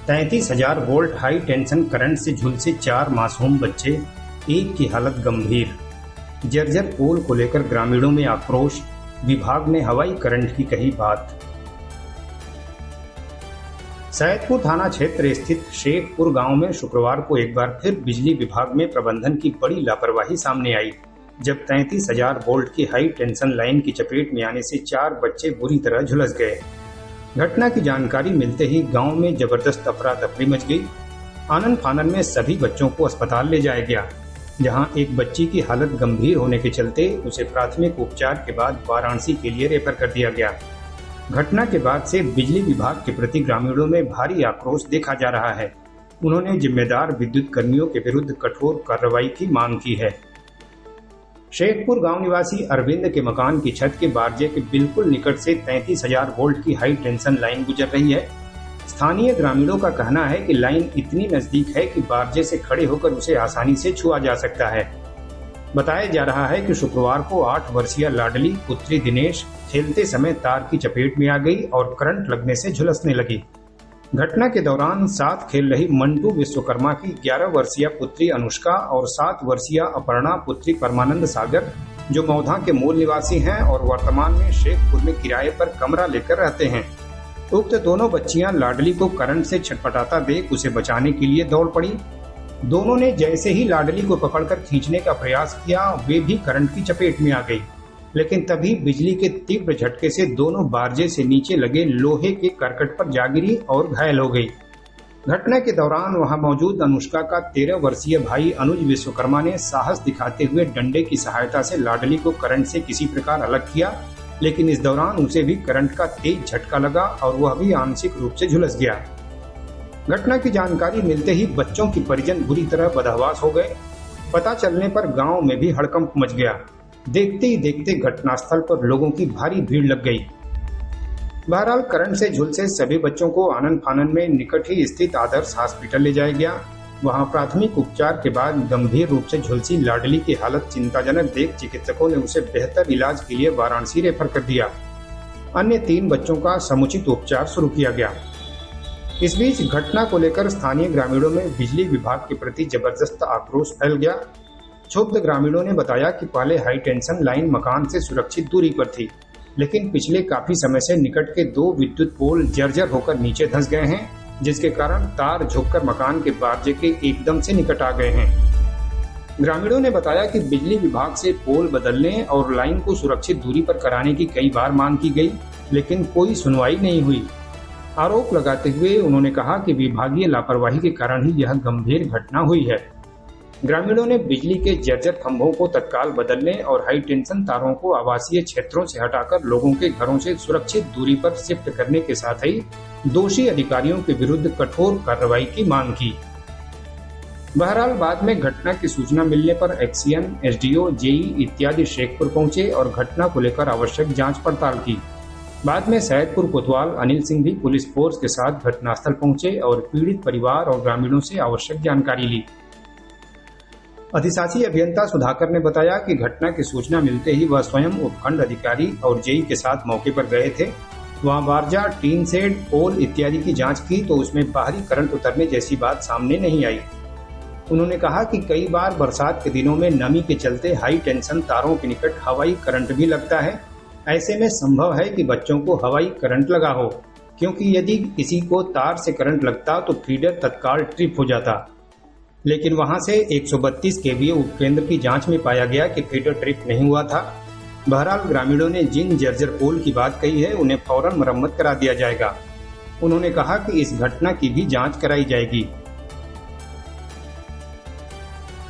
33,000 volt high tension current से झुलसे 4 मासूम बच्चे, एक की हालत गंभीर। जर्जर पोल को लेकर ग्रामीणों में आक्रोश, विभाग ने हवाई करंट की कही बात। सैदपुर थाना क्षेत्र स्थित शेखपुर गांव में शुक्रवार को एक बार फिर बिजली विभाग में प्रबंधन की बड़ी लापरवाही सामने आई, जब 33,000 वोल्ट की हाई टेंशन लाइन की चपेट में आने से 4 बच्चे बुरी तरह झुलस गए। घटना की जानकारी मिलते ही गांव में जबरदस्त अफरा तफरी मच गई। आनन फानन में सभी बच्चों को अस्पताल ले जाया गया, जहां एक बच्ची की हालत गंभीर होने के चलते उसे प्राथमिक उपचार के बाद वाराणसी के लिए रेफर कर दिया गया। घटना के बाद से बिजली विभाग के प्रति ग्रामीणों में भारी आक्रोश देखा जा रहा है। उन्होंने जिम्मेदार विद्युत कर्मियों के विरुद्ध कठोर कार्रवाई की मांग की है। शेखपुर गांव निवासी अरविंद के मकान की छत के बारजे के बिल्कुल निकट से 33,000 वोल्ट की हाई टेंशन लाइन गुजर रही है। स्थानीय ग्रामीणों का कहना है कि लाइन इतनी नजदीक है कि बारजे से खड़े होकर उसे आसानी से छुआ जा सकता है। बताया जा रहा है कि शुक्रवार को 8 वर्षीय लाडली पुत्री दिनेश खेलते समय तार की चपेट में आ गई और करंट लगने से झुलसने लगी। घटना के दौरान साथ खेल रही मंटू विश्वकर्मा की 11 वर्षीय पुत्री अनुष्का और 7 वर्षीय अपर्णा पुत्री परमानंद सागर, जो मौधा के मूल निवासी हैं और वर्तमान में शेखपुर में किराए पर कमरा लेकर रहते हैं। उक्त दोनों बच्चियां लाडली को करंट से छटपटाता देख उसे बचाने के लिए दौड़ पड़ी। दोनों ने जैसे ही लाडली को पकड़कर खींचने का प्रयास किया, वे भी करंट की चपेट में आ गई, लेकिन तभी बिजली के तीव्र झटके से दोनों बारजे से नीचे लगे लोहे के करकट पर जा गिरी और घायल हो गई। घटना के दौरान वहां मौजूद अनुष्का का 13 वर्षीय भाई अनुज विश्वकर्मा ने साहस दिखाते हुए डंडे की सहायता से लाडली को करंट से किसी प्रकार अलग किया, लेकिन इस दौरान उसे भी करंट का तेज झटका लगा और वह भी आंशिक रूप से झुलस गया। घटना की जानकारी मिलते ही बच्चों की परिजन बुरी तरह बदहवास हो गए। पता चलने पर गांव में भी हड़कंप मच गया। देखते ही देखते घटनास्थल पर लोगों की भारी भीड़ लग गई। बहरहाल करंट से झुलसे सभी बच्चों को आनन फानन में निकट ही स्थित आदर्श हॉस्पिटल ले जाया गया। वहां प्राथमिक उपचार के बाद गंभीर रूप से झुलसी लाडली की हालत चिंताजनक देख चिकित्सकों ने उसे बेहतर इलाज के लिए वाराणसी रेफर कर दिया। अन्य 3 बच्चों का समुचित उपचार शुरू किया गया। इस बीच घटना को लेकर स्थानीय ग्रामीणों में बिजली विभाग के प्रति जबरदस्त आक्रोश फैल गया। क्षुब्ध ग्रामीणों ने बताया कि पहले हाई टेंशन लाइन मकान से सुरक्षित दूरी पर थी, लेकिन पिछले काफी समय से निकट के 2 विद्युत पोल जर्जर होकर नीचे धंस गए हैं, जिसके कारण तार झुककर मकान के बारजे के एकदम से निकट आ गए हैं। ग्रामीणों ने बताया कि बिजली विभाग से पोल बदलने और लाइन को सुरक्षित दूरी पर कराने की कई बार मांग की गई, लेकिन कोई सुनवाई नहीं हुई। आरोप लगाते हुए उन्होंने कहा कि विभागीय लापरवाही के कारण ही यह गंभीर घटना हुई है। ग्रामीणों ने बिजली के जर्जर खंभों को तत्काल बदलने और हाई टेंशन तारों को आवासीय क्षेत्रों से हटाकर लोगों के घरों से सुरक्षित दूरी पर शिफ्ट करने के साथ ही दोषी अधिकारियों के विरुद्ध कठोर कार्रवाई की मांग की। बहरहाल बाद में घटना की सूचना मिलने पर एक्सीएन, एसडीओ, जेई इत्यादि शेखपुर पहुंचे और घटना को लेकर आवश्यक जांच पड़ताल की। बाद में सैदपुर कोतवाल अनिल सिंह भी पुलिस फोर्स के साथ घटनास्थल पहुंचे और पीड़ित परिवार और ग्रामीणों से आवश्यक जानकारी ली। अधिशासी अभियंता सुधाकर ने बताया कि घटना की सूचना मिलते ही वह स्वयं उपखंड अधिकारी और जेई के साथ मौके पर गए थे। वहां बारजा, टीन शेड, पोल इत्यादि की जांच की तो उसमें बाहरी करंट उतरने जैसी बात सामने नहीं आई। उन्होंने कहा कि कई बार बरसात के दिनों में नमी के चलते हाई टेंशन तारों के निकट हवाई करंट भी लगता है। ऐसे में संभव है कि बच्चों को हवाई करंट लगा हो, क्योंकि यदि किसी को तार से करंट लगता तो फीडर तत्काल ट्रिप हो जाता, लेकिन वहां से 132 केवीए उपकेंद्र की जांच में पाया गया कि फीडर ट्रिप नहीं हुआ था। बहरहाल ग्रामीणों ने जिन जर्जर पोल की बात कही है उन्हें फौरन मरम्मत करा दिया जाएगा। उन्होंने कहा कि इस घटना की भी जांच कराई जाएगी।